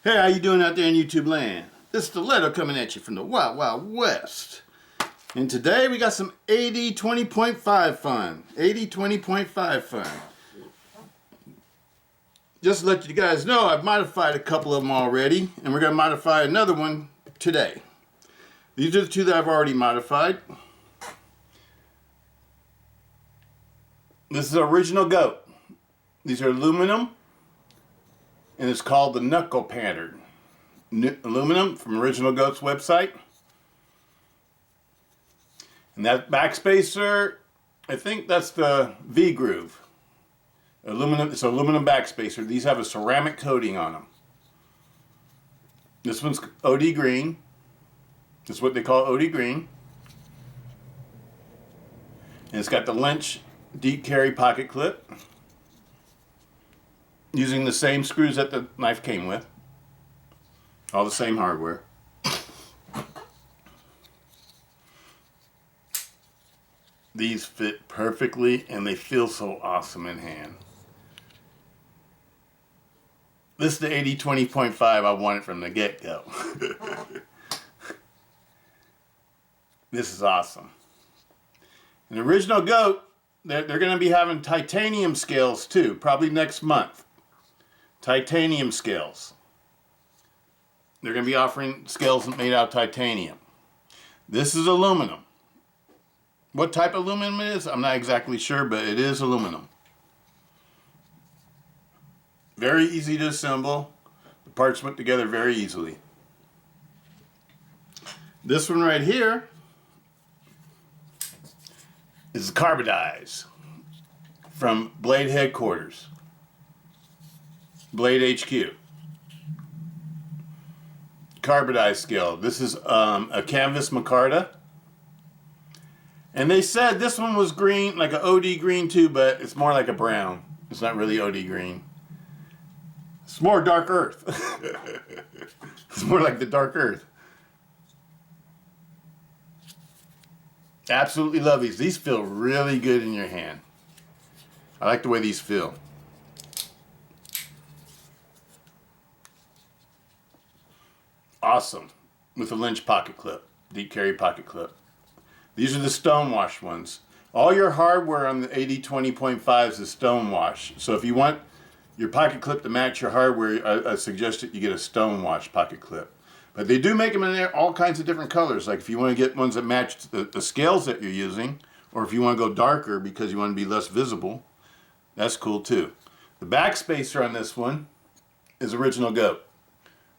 Hey, how you doing out there in YouTube land? This is Stiletto coming at you from the Wild Wild West. And today we got some AD20.5 fun. AD20.5 fun. Just to let you guys know, I've modified a couple of them already, and we're going to modify another one today. These are the two that I've already modified. This is the original goat. These are aluminum, and it's called the knuckle pattern. Aluminum from Original Goat's website. And that backspacer, I think that's the V-groove. Aluminum, it's an aluminum backspacer. These have a ceramic coating on them. This one's OD green. That's what they call OD green. And it's got the Lynch deep carry pocket clip, using the same screws that the knife came with. All the same hardware. These fit perfectly and they feel so awesome in hand. This is the AD20.5 I wanted from the get-go. This is awesome. An Original Goat, they're going to be having titanium scales too, probably next month. Titanium scales. They're going to be offering scales made out of titanium. This is aluminum. What type of aluminum it is, I'm not exactly sure, but it is aluminum. Very easy to assemble. The parts went together very easily. This one right here is carbonized from Blade Headquarters. Blade HQ. Carbonized scale. This is a canvas micarta. And they said this one was green, like an OD green too, but it's more like a brown. It's not really OD green. It's more dark earth. It's more like the dark earth. Absolutely love these. These feel really good in your hand. I like the way these feel. Awesome. With a Lynch pocket clip. Deep carry pocket clip. These are the stonewash ones. All your hardware on the AD20.5 is stonewash. So if you want your pocket clip to match your hardware, I suggest that you get a stonewash pocket clip. But they do make them in there all kinds of different colors. Like if you want to get ones that match the scales that you're using, or if you want to go darker because you want to be less visible, that's cool too. The backspacer on this one is Original Goat.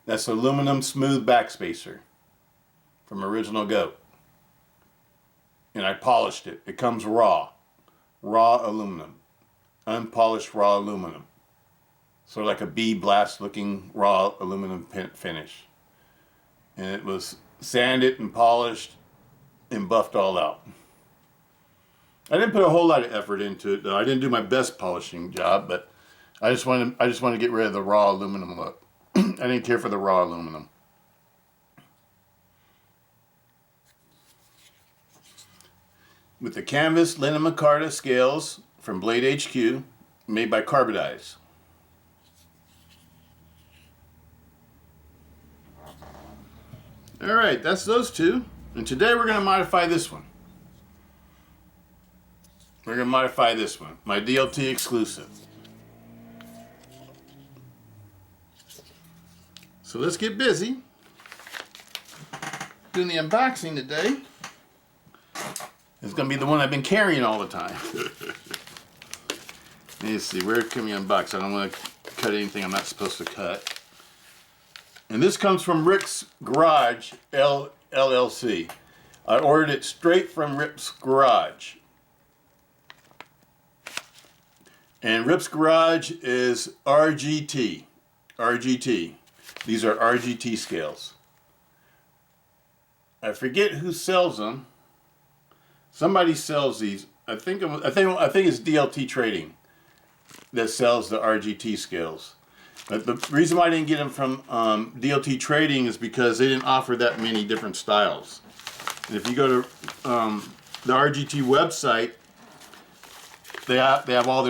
That's aluminum smooth backspacer from Original Goat. And I polished it. It comes raw. Raw aluminum. Unpolished raw aluminum. Sort of like a bee blast looking raw aluminum finish. And it was sanded and polished and buffed all out. I didn't put a whole lot of effort into it though. I didn't do my best polishing job, but I just wanted to get rid of the raw aluminum look. I didn't care for the raw aluminum. With the canvas linen micarta scales from Blade HQ, made by Carbonize. Alright, that's those two. And today we're going to modify this one. We're going to modify this one. My DLT exclusive. So let's get busy. Doing the unboxing today. It's going to be the one I've been carrying all the time. Let's see, where can we unbox? I don't want to cut anything I'm not supposed to cut. And this comes from Rick's Garage LLC. I ordered it straight from Rick's Garage. And Rick's Garage is RGT. RGT. These are RGT scales. I forget who sells them. Somebody sells these. I think it's DLT Trading that sells the RGT scales. But the reason why I didn't get them from DLT Trading is because they didn't offer that many different styles. And if you go to the RGT website, they have all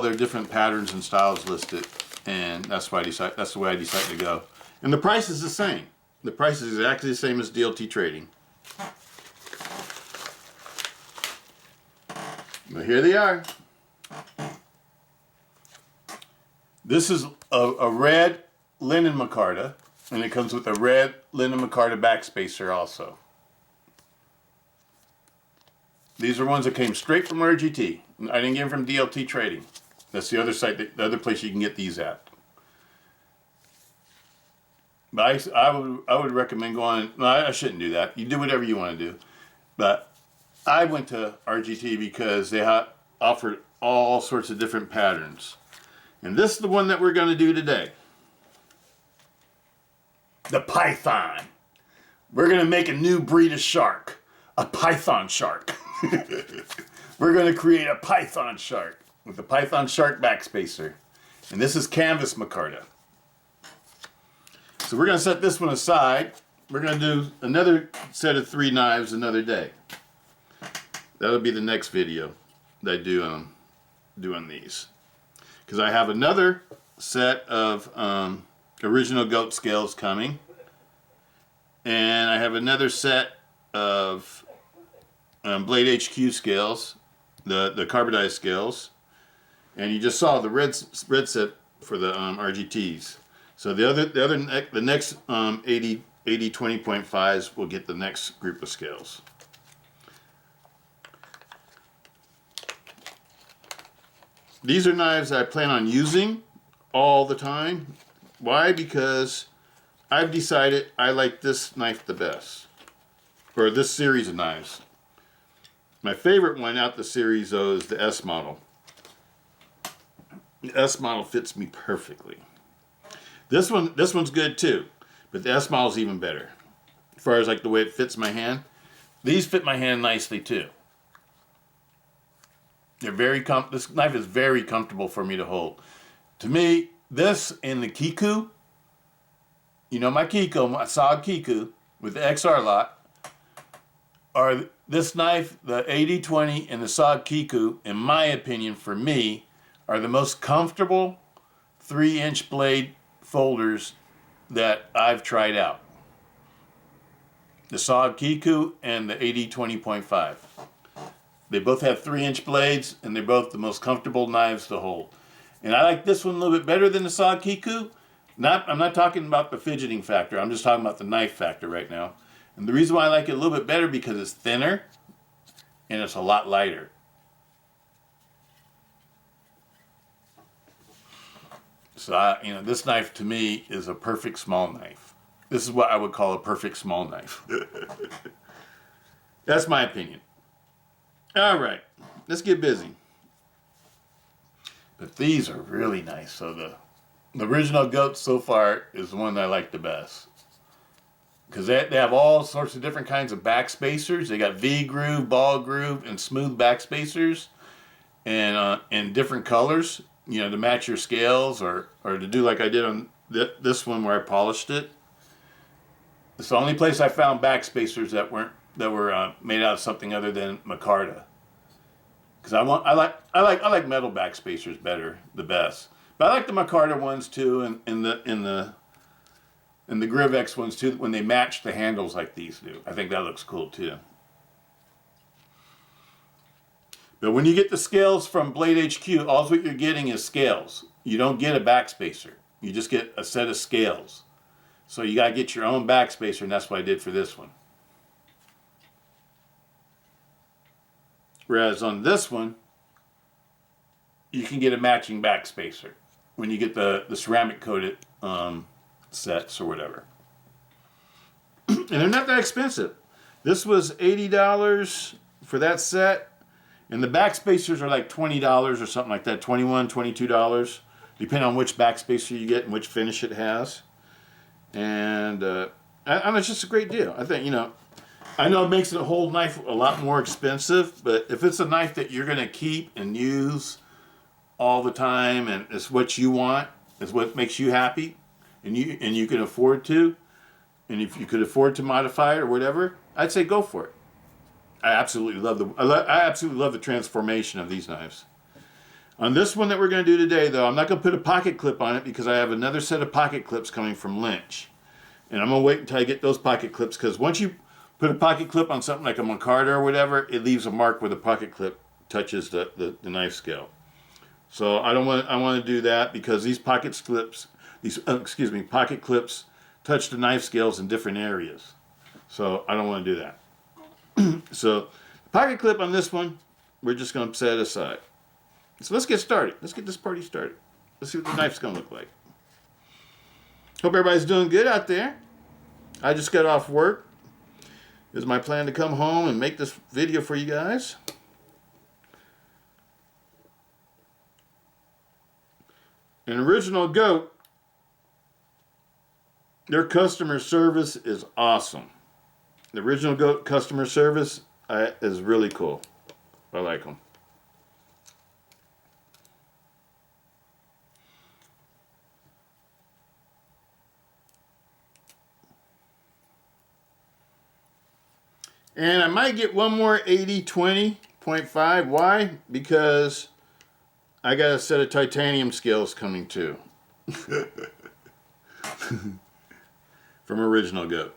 their different patterns and styles listed. and that's the way I decided to go. And the price is the same. The price is exactly the same as DLT Trading. But here they are. This is a red linen micarta, and it comes with a red linen micarta backspacer also. These are ones that came straight from RGT. I didn't get them from DLT Trading. That's the other site, the other place you can get these at. But I would recommend going. No, I shouldn't do that. You do whatever you want to do. But I went to RGT because they offered all sorts of different patterns. And this is the one that we're going to do today. The Python. We're going to make a new breed of shark. A Python shark. We're going to create a Python shark with the Python shark backspacer. And this is canvas micarta. So we're going to set this one aside. We're going to do another set of 3 knives another day. That'll be the next video that I do on these. Because I have another set of original goat scales coming. And I have another set of Blade HQ scales, the carbidized scales. And you just saw the red set for the RGTs. So the next AD20.5s will get the next group of scales. These are knives I plan on using all the time. Why? Because I've decided I like this knife the best, or this series of knives. My favorite one out the series though is the S model. The S model fits me perfectly. This one's good too, but the S model is even better. As far as like the way it fits my hand, these fit my hand nicely too. They're this knife is very comfortable for me to hold. To me, this and the Kiku, you know my Kiku, my SOG Kiku with the XR lot, are this knife, the AD20 and the SOG Kiku, in my opinion, for me, are the most comfortable 3-inch blade folders that I've tried out. The SOG Kiku and the AD20.5. They both have 3-inch blades, and they're both the most comfortable knives to hold. And I like this one a little bit better than the SOG Kiku. I'm not talking about the fidgeting factor. I'm just talking about the knife factor right now. And the reason why I like it a little bit better because it's thinner and it's a lot lighter. So this knife to me is a perfect small knife. This is what I would call a perfect small knife. That's my opinion. All right, let's get busy. But these are really nice. So the original goat so far is the one that I like the best. Because they have all sorts of different kinds of backspacers. They got V-groove, ball groove, and smooth backspacers. And in different colors, to match your scales or to do like I did on this one where I polished it. It's the only place I found backspacers that were made out of something other than micarta. Because I like metal backspacers better, the best. But I like the micarta ones too, and the Grivex ones too, when they match the handles like these do. I think that looks cool too. But when you get the scales from Blade HQ, all what you're getting is scales. You don't get a backspacer. You just get a set of scales. So you got to get your own backspacer, and that's what I did for this one. Whereas on this one, you can get a matching backspacer when you get the ceramic coated sets or whatever. And they're not that expensive. This was $80 for that set. And the backspacers are like $20 or something like that, $21, $22, depending on which backspacer you get and which finish it has. And it's just a great deal. I think, I know it makes the whole knife a lot more expensive, but if it's a knife that you're going to keep and use all the time and it's what you want, it's what makes you happy, and you can afford to, and if you could afford to modify it or whatever, I'd say go for it. I absolutely love the transformation of these knives. On this one that we're going to do today, though, I'm not going to put a pocket clip on it because I have another set of pocket clips coming from Lynch. And I'm going to wait until I get those pocket clips, because once you put a pocket clip on something like a micarta or whatever, it leaves a mark where the pocket clip touches the knife scale. So I want to do that because these pocket clips, pocket clips touch the knife scales in different areas. So I don't want to do that. So the pocket clip on this one, we're just going to set it aside. So let's get started. Let's get this party started. Let's see what the knife's going to look like. Hope everybody's doing good out there. I just got off work. It was my plan to come home and make this video for you guys. An Original Goat, their customer service is awesome. The Original Goat customer service is really cool. I like them. And I might get one more AD20.5. Why? Because I got a set of titanium scales coming too. From Original Goat.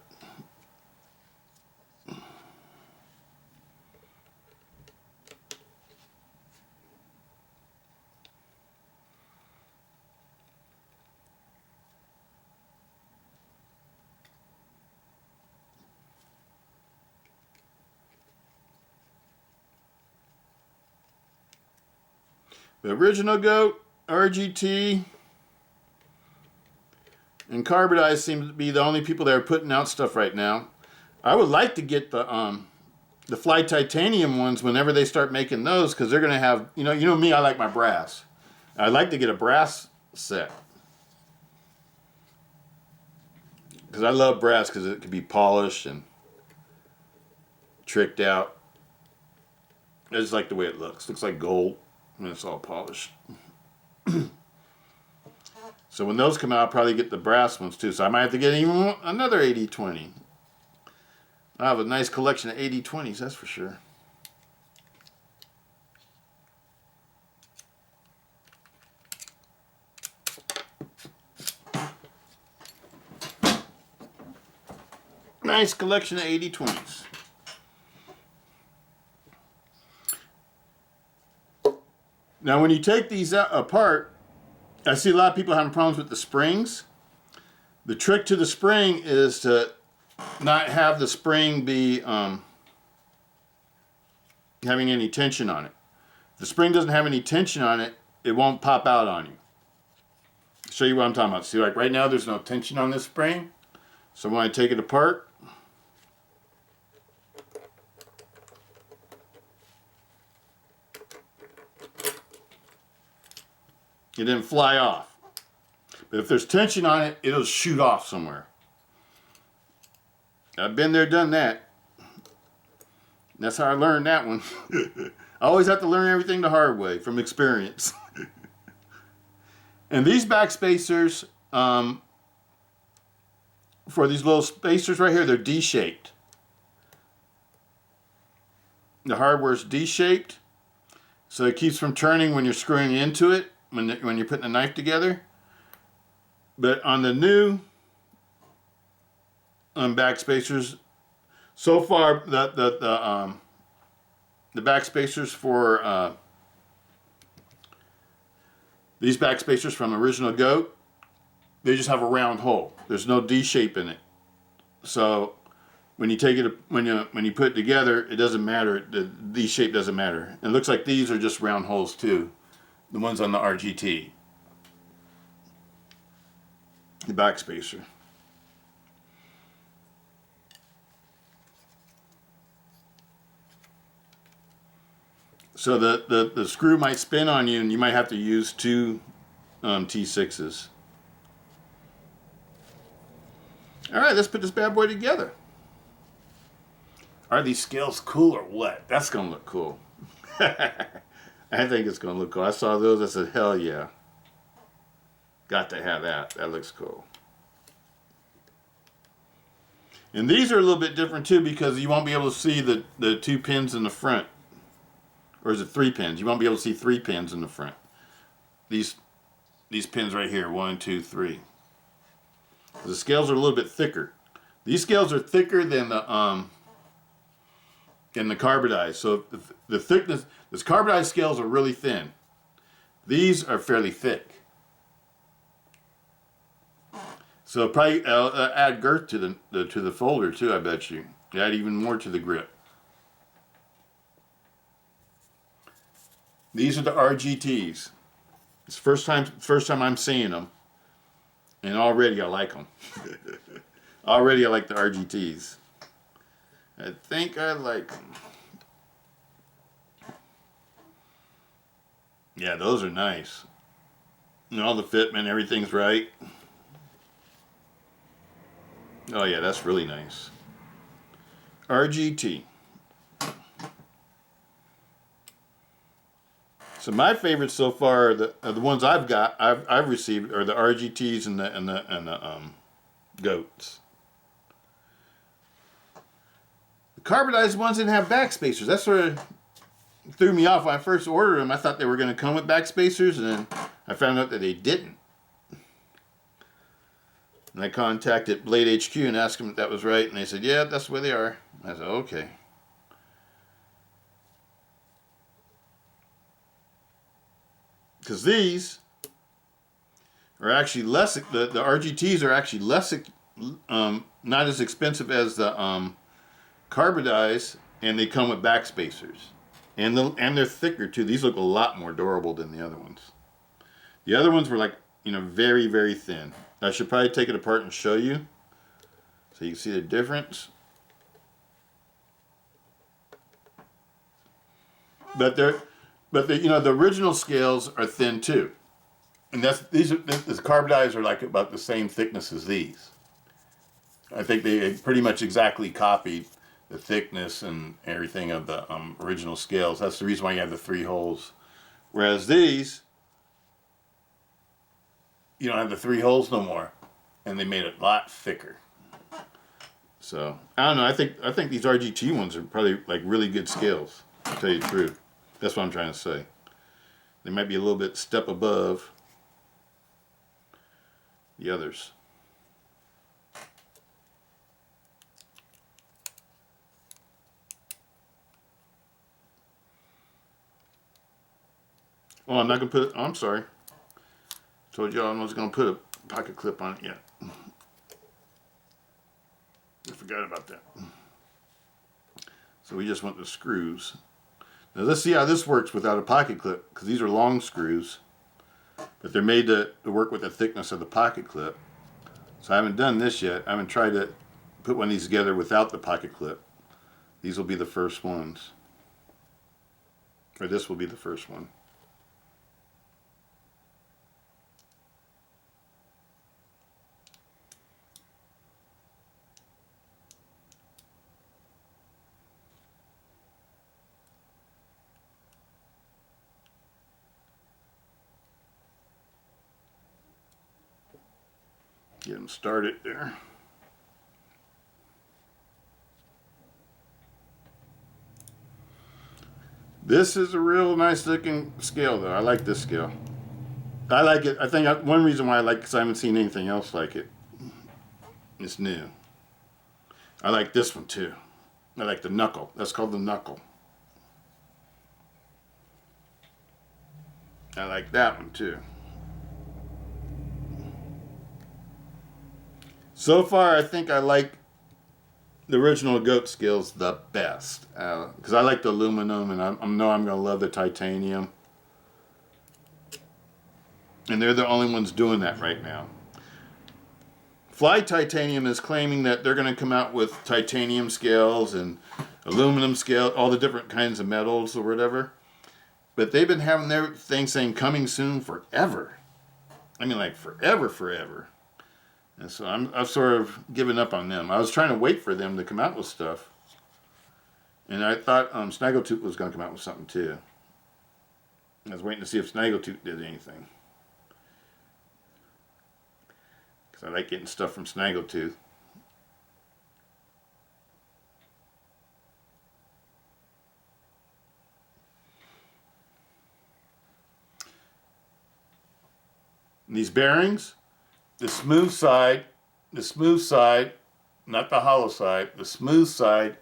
The Original Goat, RGT, and Carbidized seem to be the only people that are putting out stuff right now. I would like to get the Fly Titanium ones whenever they start making those, because they're going to have, you know me, I like my brass. I'd like to get a brass set. Because I love brass because it can be polished and tricked out. I just like the way it looks. Looks like gold when it's all polished. So when those come out, I'll probably get the brass ones too. So I might have to get even another AD20. I have a nice collection of AD20s, that's for sure. Nice collection of AD20s. Now when you take these apart, I see a lot of people having problems with the springs. The trick to the spring is to not have the spring be having any tension on it. If the spring doesn't have any tension on it, it won't pop out on you. I'll show you what I'm talking about. See, like right now there's no tension on this spring. So when I take it apart, it didn't fly off. But if there's tension on it, it'll shoot off somewhere. I've been there, done that. That's how I learned that one. I always have to learn everything the hard way from experience. And these back spacers, for these little spacers right here, they're D-shaped. The hardware's D-shaped, so it keeps from turning when you're screwing into it, when you're putting a knife together. But on the new back spacers, so far the back spacers for these back spacers from Original Goat, they just have a round hole. There's no D shape in it. So when you take it, when you put it together, it doesn't matter. The D shape doesn't matter. It looks like these are just round holes too. The ones on the RGT. The back spacer. So the screw might spin on you and you might have to use two T6s. Alright, let's put this bad boy together. Are these scales cool or what? That's going to look cool. I think it's going to look cool. I saw those, I said, hell yeah. Got to have that. That looks cool. And these are a little bit different too, because you won't be able to see the 2 pins in the front. Or is it 3 pins? You won't be able to see 3 pins in the front. these pins right here, 1, 2, 3. The scales are a little bit thicker. These scales are thicker than the carbidized. So the thickness, this carbidized scales are really thin. These are fairly thick. So probably add girth to the folder too. I bet you add even more to the grip. These are the RGTs. It's the first time I'm seeing them, and already I like them. Already I like the RGTs. I think I like them. Yeah, those are nice. And all the fitment, everything's right. Oh yeah, that's really nice. RGT. So my favorites so far, the ones I've received are the RGTs and the goats. The carbidized ones didn't have backspacers. That sort of threw me off when I first ordered them. I thought they were going to come with backspacers, and then I found out that they didn't. And I contacted Blade HQ and asked them if that was right, and they said, yeah, that's the way they are. I said, okay. Because these are actually less, the RGTs are actually less, not as expensive as the carbidized, and they come with backspacers. And they're thicker too. These look a lot more durable than the other ones. The other ones were like, very, very thin. I should probably take it apart and show you so you can see the difference. But the original scales are thin too. And the carbidized are like about the same thickness as these. I think they pretty much exactly copied the thickness and everything of the original scales. That's the reason why you have the 3 holes. Whereas these, you don't have the 3 holes no more, and they made it a lot thicker. So I don't know. I think these RGT ones are probably like really good scales. To tell you the truth, that's what I'm trying to say. They might be a little bit step above the others. Oh, I'm not gonna put. Oh, I'm sorry. Told y'all I was gonna put a pocket clip on it yet. I forgot about that. So we just want the screws. Now let's see how this works without a pocket clip, because these are long screws, but they're made to work with the thickness of the pocket clip. So I haven't done this yet. I haven't tried to put one of these together without the pocket clip. These will be the first ones. Or this will be the first one. Get them started there. This is a real nice looking scale though. I like this scale. I like it. I think one reason why I like it is I haven't seen anything else like it. It's new. I like this one too. I like the knuckle. That's called the knuckle. I like that one too. So far, I think I like the original goat scales the best. Because I like the aluminum, and I know I'm going to love the titanium. And they're the only ones doing that right now. Fly Titanium is claiming that they're going to come out with titanium scales and aluminum scale, all the different kinds of metals or whatever. But they've been having their thing saying coming soon forever. I mean, like forever. And so I've sort of given up on them. I was trying to wait for them to come out with stuff. And I thought Snaggletooth was going to come out with something too. I was waiting to see if Snaggletooth did anything. Because I like getting stuff from Snaggletooth. These bearings, the smooth side, not the hollow side, the smooth side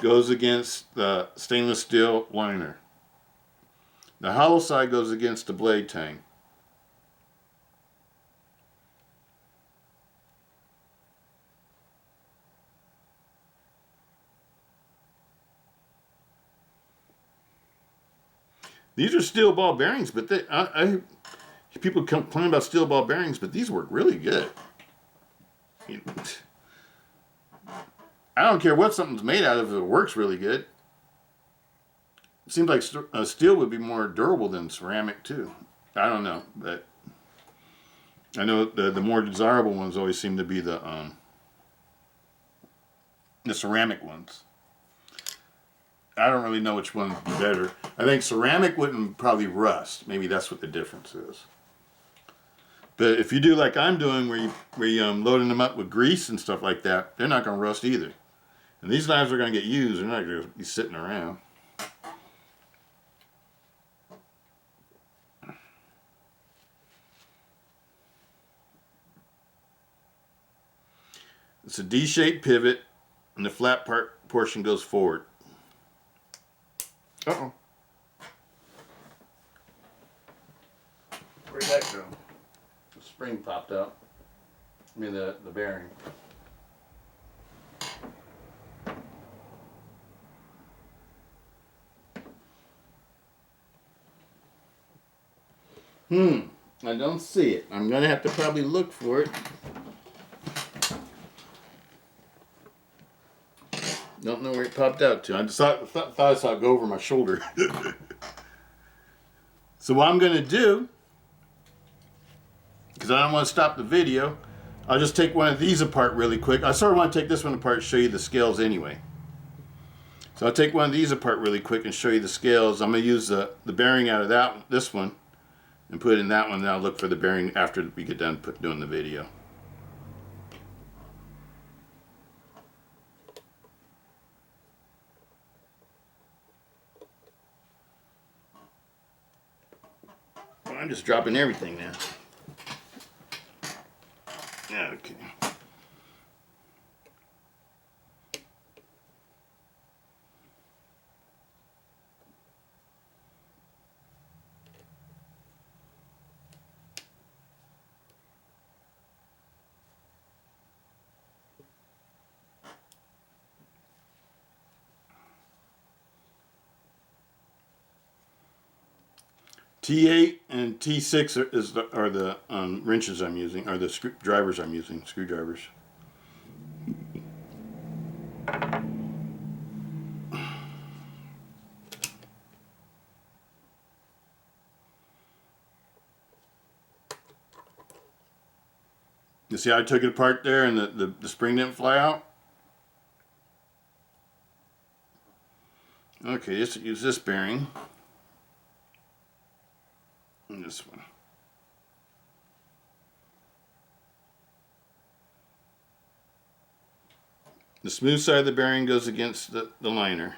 goes against the stainless steel liner. The hollow side goes against the blade tang. These are steel ball bearings, but people complain about steel ball bearings, but these work really good. I don't care what something's made out of, if it works really good. It seems like steel would be more durable than ceramic too. I don't know, but I know the more desirable ones always seem to be the ceramic ones. I don't really know which one would be better. I think ceramic wouldn't probably rust. Maybe that's what the difference is. But if you do like I'm doing, where you loading them up with grease and stuff like that, they're not going to rust either. And these knives are going to get used. They're not going to be sitting around. It's a D-shaped pivot, and the flat portion goes forward. Uh-oh. Where'd that go? The spring popped out. I mean the bearing. I don't see it. I'm gonna have to probably look for it. Don't know where it popped out to. I just thought I saw it go over my shoulder. So what I'm going to do, because I don't want to stop the video, I'll just take one of these apart really quick. I sort of want to take this one apart and show you the scales anyway. So I'll take one of these apart really quick and show you the scales. I'm going to use the bearing out of this one and put it in that one, and I'll look for the bearing after we get done doing the video. I'm just dropping everything now. Okay. T8 and T6 are the wrenches I'm using, or the screwdrivers I'm using, screwdrivers. You see how I took it apart there and the spring didn't fly out? Okay, just use this bearing. And this one. The smooth side of the bearing goes against the liner.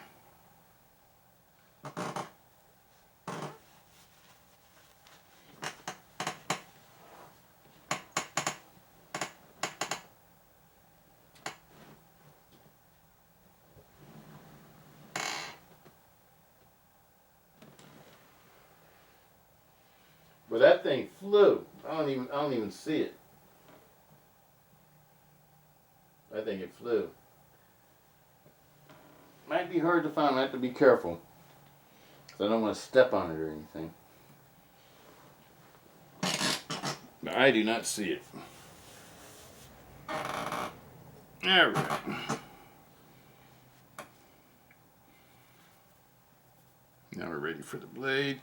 But that thing flew. I don't even see it. I think it flew. Might be hard to find. I have to be careful, because I don't want to step on it or anything. But I do not see it. All right. Now we're ready for the blade.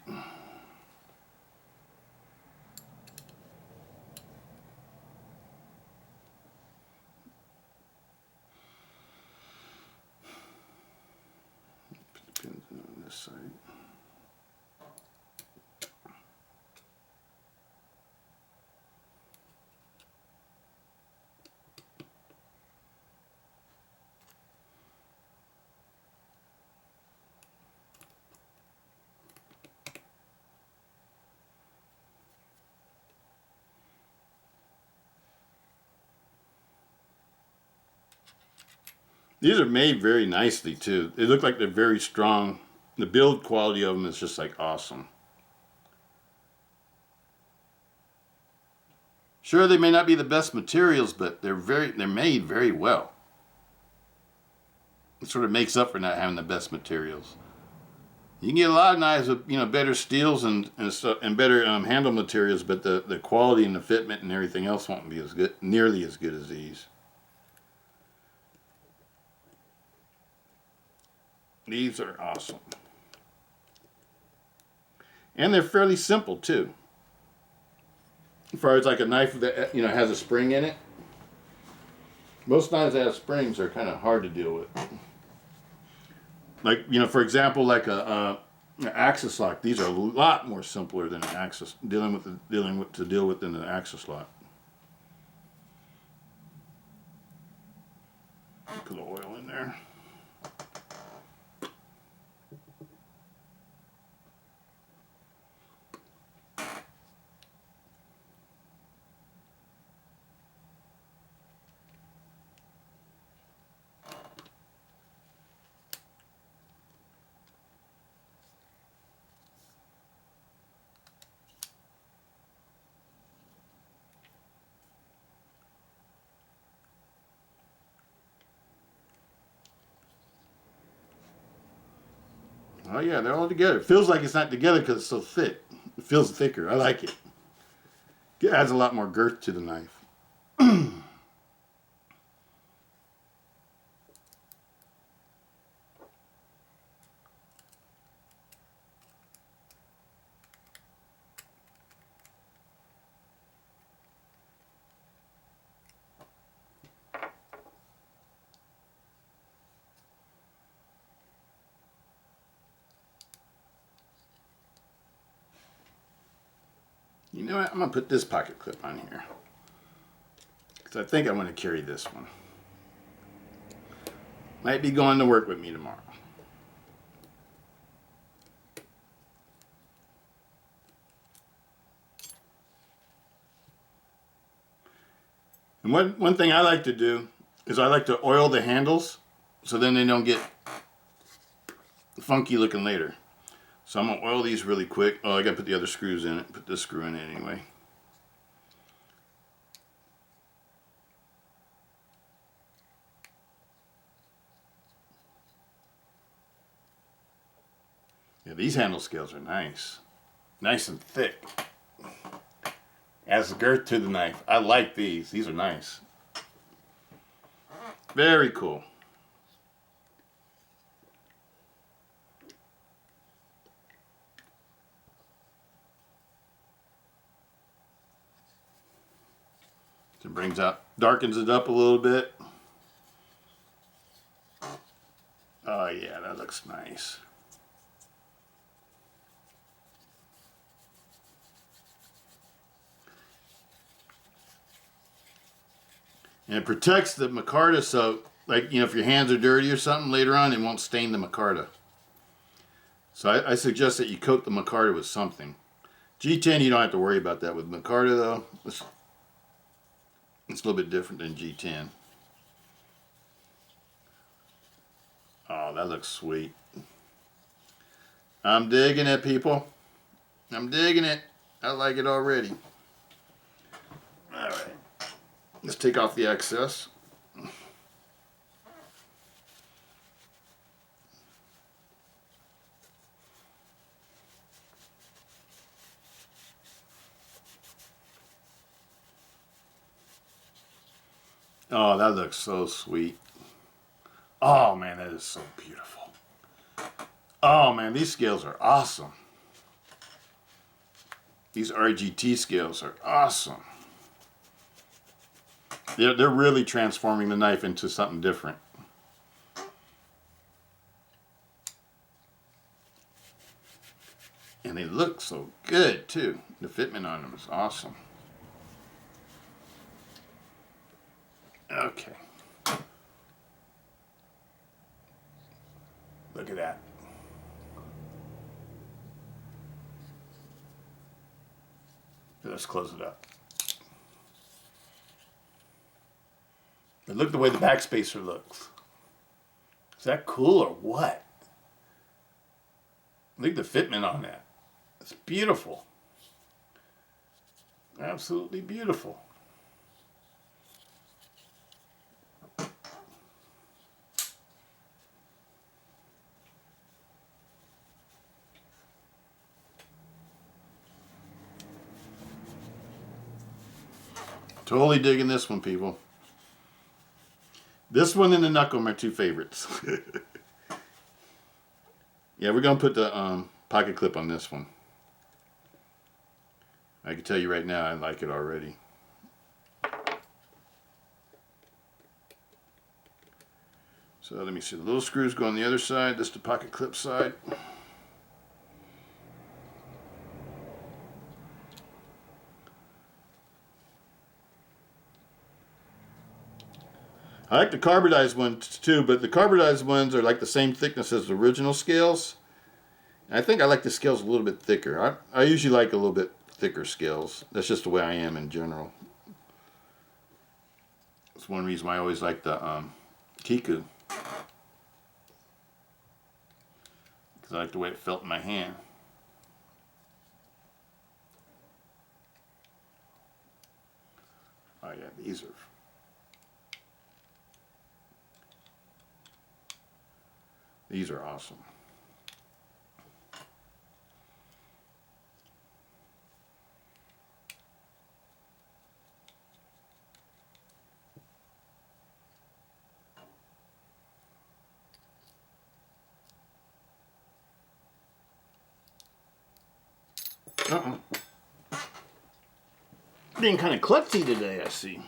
Pins on this side. These are made very nicely too. They look like they're very strong. The build quality of them is just like awesome. Sure, they may not be the best materials, but they're made very well. It sort of makes up for not having the best materials. You can get a lot of knives with better steels and better handle materials, but the quality and the fitment and everything else won't be as good, nearly as good as these. These are awesome, and they're fairly simple too. As far as like a knife that has a spring in it, most knives that have springs are kind of hard to deal with. Like, for example, like an axis lock. These are a lot more simpler than an axis to deal with than an axis lock. Put a little oil in there. Oh yeah, they're all together. It feels like it's not together because it's so thick. It feels thicker. I like it. It adds a lot more girth to the knife. You know what? I'm going to put this pocket clip on here. Because I think I want to carry this one. Might be going to work with me tomorrow. And one thing I like to do is I like to oil the handles so then they don't get funky looking later. So I'm going to oil these really quick. Oh, I got to put the other screws in it. Put this screw in it anyway. Yeah, these handle scales are nice. Nice and thick. Adds girth to the knife. I like these. These are nice. Very cool. It darkens it up a little bit. Oh yeah, that looks nice. And it protects the micarta, so like if your hands are dirty or something later on, it won't stain the micarta. So I suggest that you coat the micarta with something. G10, you don't have to worry about that. With micarta though, it's a little bit different than G10. Oh, that looks sweet. I'm digging it, people. I'm digging it. I like it already. Alright. Let's take off the excess. Oh, that looks so sweet. Oh man, that is so beautiful. Oh man, these scales are awesome. These RGT scales are awesome. They're really transforming the knife into something different. And they look so good too. The fitment on them is awesome. Okay. Look at that. Let's close it up. But look at the way the backspacer looks. Is that cool or what? Look at the fitment on that. It's beautiful. Absolutely beautiful. Totally digging this one, people. This one and the knuckle are my two favorites. Yeah, we're going to put the pocket clip on this one. I can tell you right now, I like it already. So let me see, the little screws go on the other side. This is the pocket clip side. I like the carbonized ones too, but the carbonized ones are like the same thickness as the original scales. And I think I like the scales a little bit thicker. I usually like a little bit thicker scales. That's just the way I am in general. That's one reason why I always like the Kiku. Because I like the way it felt in my hand. Oh yeah, these are awesome. Being kind of klutzy today, I see.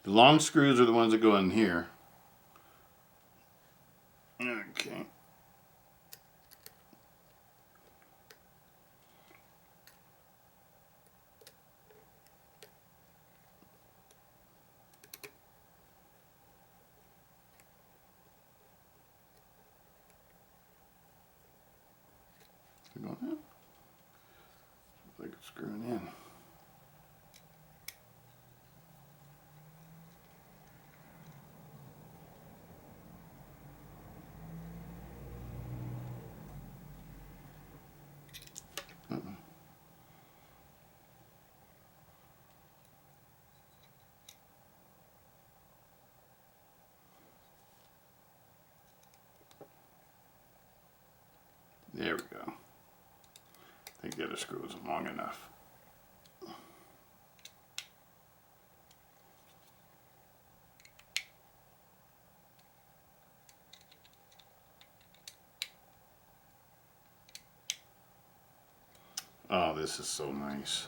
The long screws are the ones that go in here. Okay. Going in. Looks like it's screwing in. There we go. I think the other screw isn't long enough. Oh, this is so nice.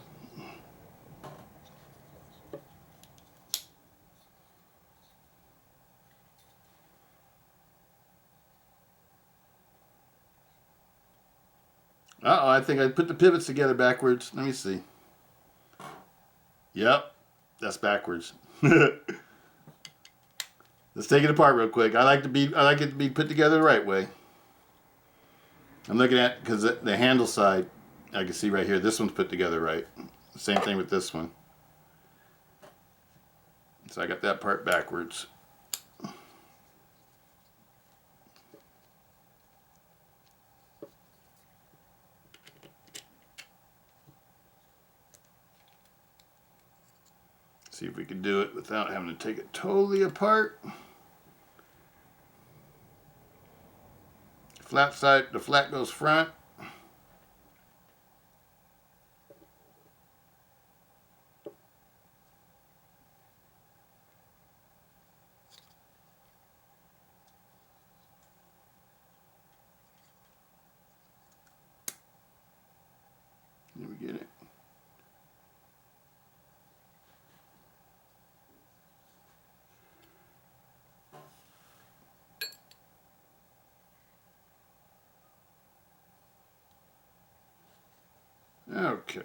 Uh-oh, I think I put the pivots together backwards. Let me see. Yep, that's backwards. Let's take it apart real quick. I like it to be put together the right way. I'm looking at, because the handle side, I can see right here, this one's put together right. Same thing with this one. So I got that part backwards. See if we can do it without having to take it totally apart. Flat side, the flat goes front. Did we get it? Okay.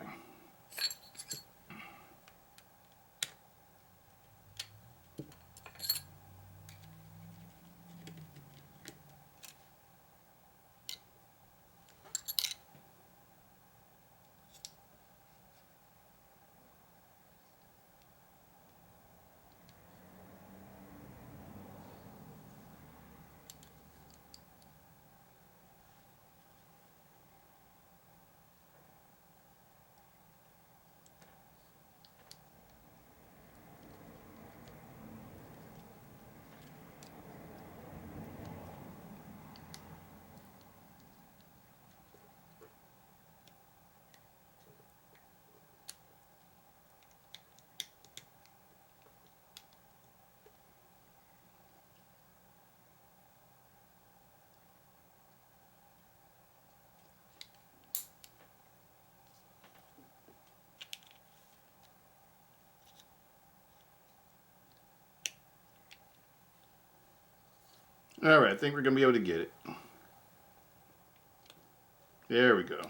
All right, I think we're going to be able to get it. There we go.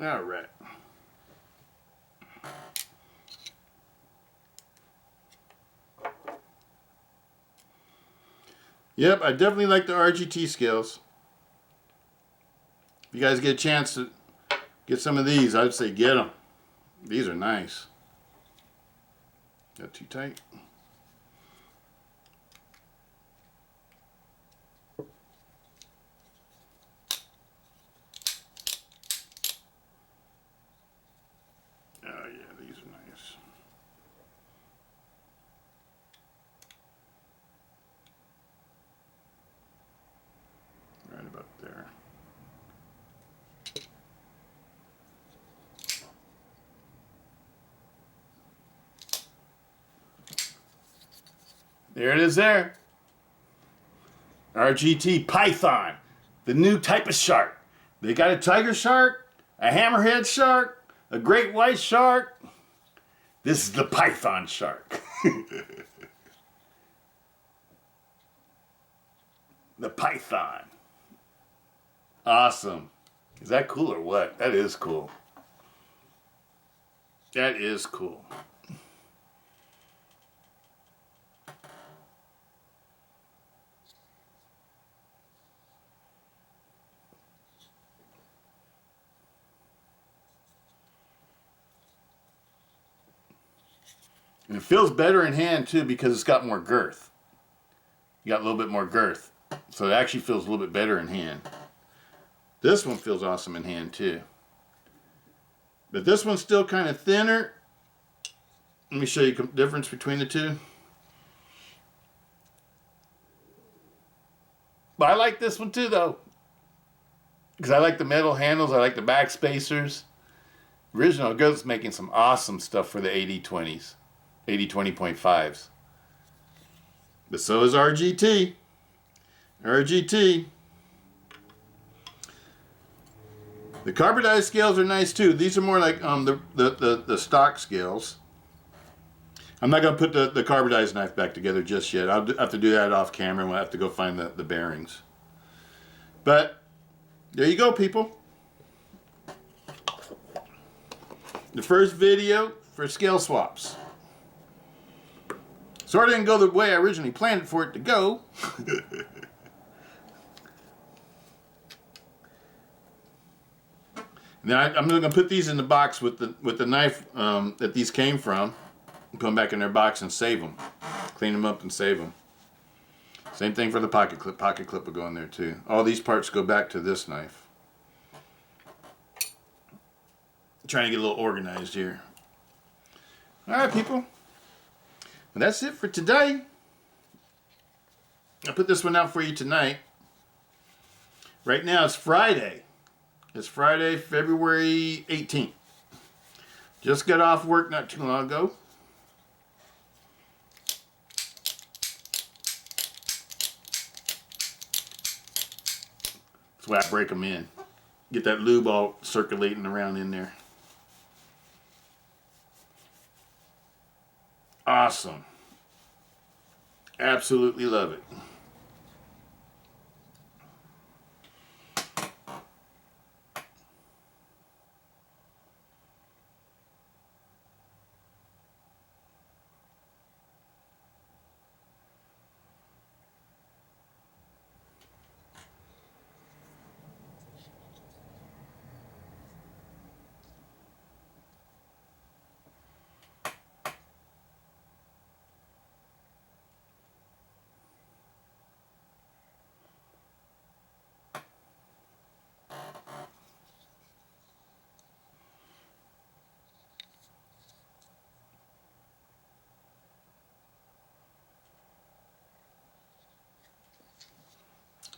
All right. Yep, I definitely like the RGT scales. If you guys get a chance to get some of these, I'd say get them. These are nice. Got too tight. Oh yeah, these are nice. Right about there. There it is there. RGT Python, the new type of shark. They got a tiger shark, a hammerhead shark, a great white shark. This is the Python shark. The Python. Awesome. Is that cool or what? That is cool. That is cool. And it feels better in hand too because it's got more girth. You got a little bit more girth. So it actually feels a little bit better in hand. This one feels awesome in hand too. But this one's still kind of thinner. Let me show you the difference between the two. But I like this one too though. Because I like the metal handles, I like the back spacers. Original Goat's making some awesome stuff for the AD20s. AD20.5s. But so is RGT. RGT. The carbidized scales are nice too. These are more like the stock scales. I'm not going to put the carbidized knife back together just yet. I'll have to do that off camera and we'll have to go find the bearings. But there you go, people. The first video for scale swaps. Sort of didn't go the way I originally planned for it to go. Now I'm going to put these in the box with the knife that these came from. Put them back in their box and save them. Clean them up and save them. Same thing for the pocket clip. Pocket clip will go in there too. All these parts go back to this knife. I'm trying to get a little organized here. All right, people. Well, that's it for today. I put this one out for you tonight. Right now it's Friday. It's Friday, February 18th. Just got off work not too long ago. That's why I break them in. Get that lube all circulating around in there. Awesome. Absolutely love it.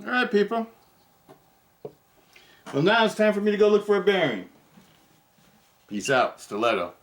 All right, people. Well, now it's time for me to go look for a bearing. Peace out. Stiletto.